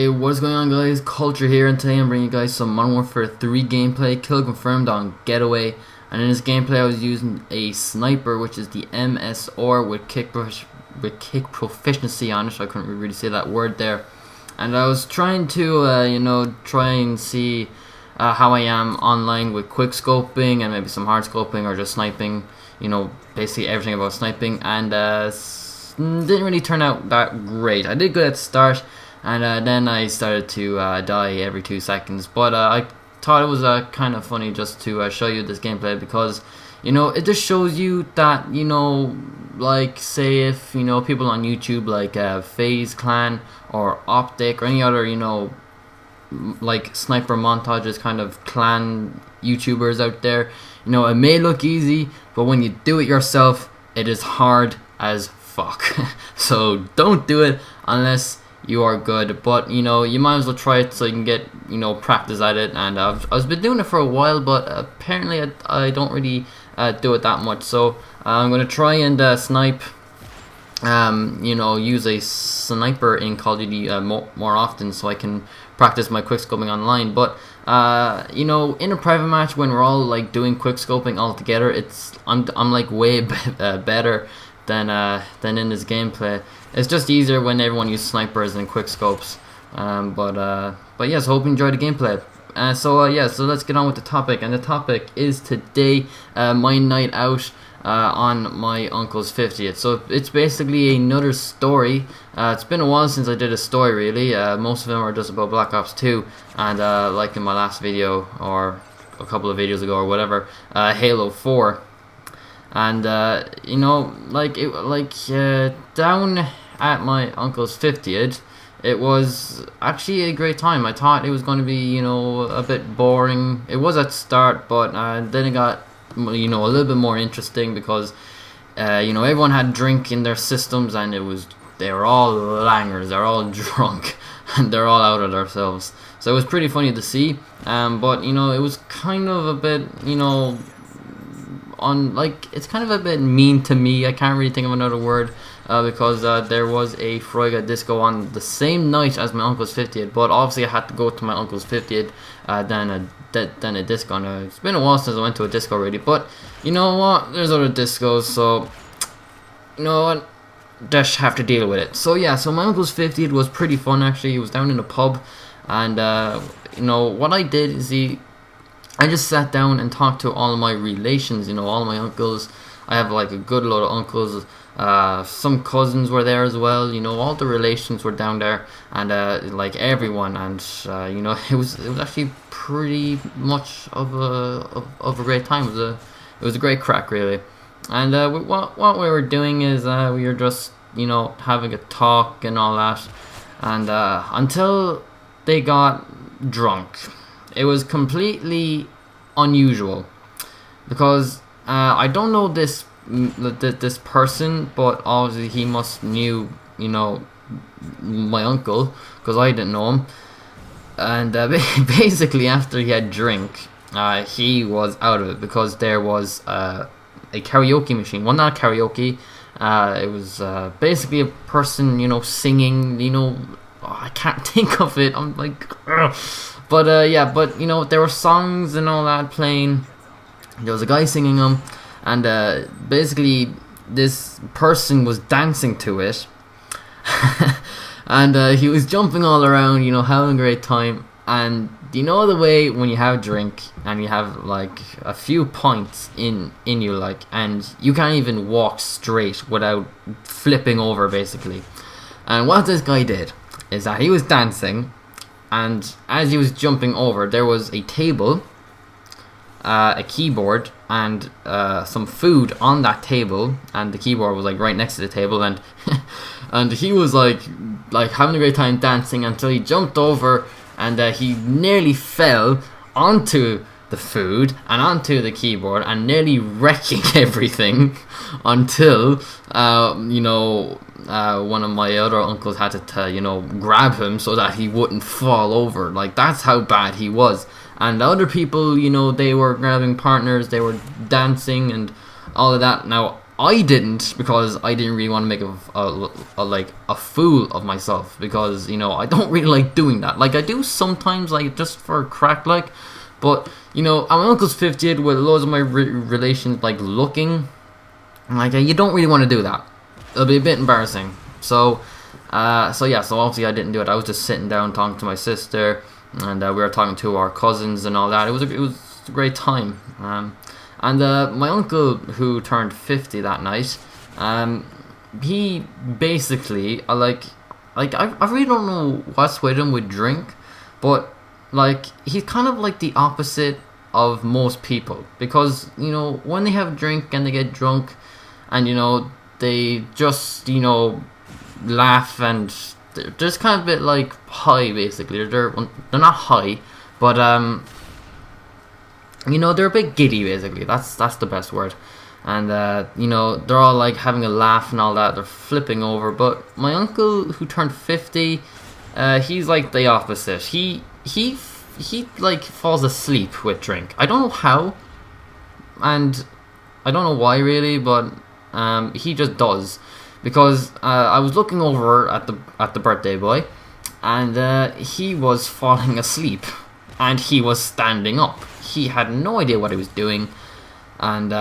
Hey, what's going on, guys? Culture here, and today I'm bringing you guys some Modern Warfare 3 gameplay, kill confirmed on Getaway. And in this gameplay I was using a sniper, which is the MSR with kick proficiency on it, so I couldn't really say that word there. And I was trying to, try and see how I am online with quick scoping and maybe some hard scoping or just sniping, basically everything about sniping, and didn't really turn out that great. I did good at the start, and then I started to die every 2 seconds, but I thought it was kind of funny just to show you this gameplay, because it just shows you that, like, say if people on YouTube like FaZe Clan or Optic or any other like sniper montages kind of clan YouTubers out there, it may look easy, but when you do it yourself it is hard as fuck. So don't do it unless you are good, but you might as well try it so you can get practice at it. And I've been doing it for a while, but apparently I don't really do it that much. So I'm gonna try and snipe, use a sniper in Call of Duty more often, so I can practice my quick scoping online. But in a private match when we're all like doing quick scoping all together, I'm like way better than in this gameplay. It's just easier when everyone uses snipers and quick scopes. But yes, hope you enjoyed the gameplay. So let's get on with the topic. And the topic is today my night out on my uncle's 50th. So it's basically another story. It's been a while since I did a story, really. Most of them are just about Black Ops 2, and like in my last video or a couple of videos ago or whatever, Halo 4. And down at my uncle's 50th, it was actually a great time. I thought it was going to be a bit boring. It was at the start, but then it got a little bit more interesting, because everyone had drink in their systems, and they were all langers, they're all drunk, and they're all out of themselves. So it was pretty funny to see. But it was kind of a bit it's kind of a bit mean to me. I can't really think of another word, because there was a Freuga disco on the same night as my uncle's 50th, but obviously I had to go to my uncle's 50th than a disco. And it's been a while since I went to a disco already, but you know what, there's other discos, so you know what, just have to deal with it. So yeah, so my uncle's 50th was pretty fun actually. It was down in a pub, and what I did is I just sat down and talked to all of my relations, all my uncles. I have like a good lot of uncles. Some cousins were there as well. All the relations were down there, and like everyone. And it was actually pretty much of a great time. It was a great crack, really. And what we were doing is we were just having a talk and all that, and until they got drunk. It was completely unusual, because I don't know this person, but obviously he must knew my uncle, because I didn't know him. And basically after he had drink, he was out of it, because there was a karaoke machine. Well, not karaoke. It was basically a person singing. I can't think of it. I'm like, ugh. But there were songs and all that playing. There was a guy singing them, and basically this person was dancing to it. And he was jumping all around, having a great time. And the way when you have a drink and you have like a few pints in you, like, and you can't even walk straight without flipping over, basically. And what this guy did is that he was dancing, and as he was jumping over, there was a table, a keyboard, and some food on that table, and the keyboard was like right next to the table, and and he was like having a great time dancing until he jumped over, and he nearly fell onto the food and onto the keyboard, and nearly wrecking everything, until one of my other uncles had to grab him so that he wouldn't fall over. Like, that's how bad he was. And the other people, they were grabbing partners, they were dancing and all of that. Now I didn't, because I didn't really want to make like a fool of myself, because you know I don't really like doing that. Like I do sometimes, like just for crack, like. But you know, at my uncle's 50th with loads of my relations like looking, like you don't really want to do that. It'll be a bit embarrassing. So yeah, so obviously I didn't do it. I was just sitting down talking to my sister, and we were talking to our cousins and all that. It was a great time. And my uncle, who turned 50 that night, he basically I really don't know what's with him with drink, but like he's kind of like the opposite of most people, because you know when they have drink and they get drunk, and you know they just laugh, and they're just kind of a bit like high basically. They're not high, but you know, they're a bit giddy basically. That's the best word. And you know, they're all like having a laugh and all that. They're flipping over. But my uncle, who turned 50, he's like the opposite. He like falls asleep with drink. I don't know how, and I don't know why really, but he just does. Because I was looking over at the birthday boy, and he was falling asleep, and he was standing up. He had no idea what he was doing, and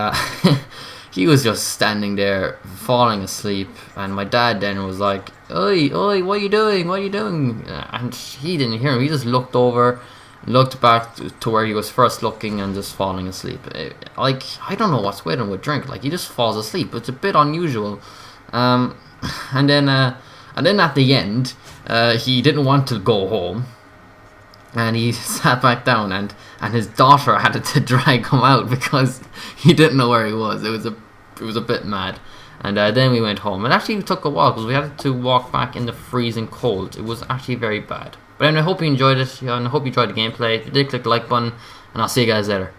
he was just standing there falling asleep. And my dad then was like, "Oi, oi, what are you doing? What are you doing?" And he didn't hear him. He just looked over, looked back to where he was first looking, and just falling asleep. Like, I don't know what's with him with drink. Like, he just falls asleep. It's a bit unusual. And then at the end, he didn't want to go home, and he sat back down, and his daughter had to drag him out because he didn't know where he was. It was a bit mad. And then we went home. It actually took a while because we had to walk back in the freezing cold. It was actually very bad. But anyway, I hope you enjoyed it, and I hope you enjoyed the gameplay. If you did, click the like button, and I'll see you guys later.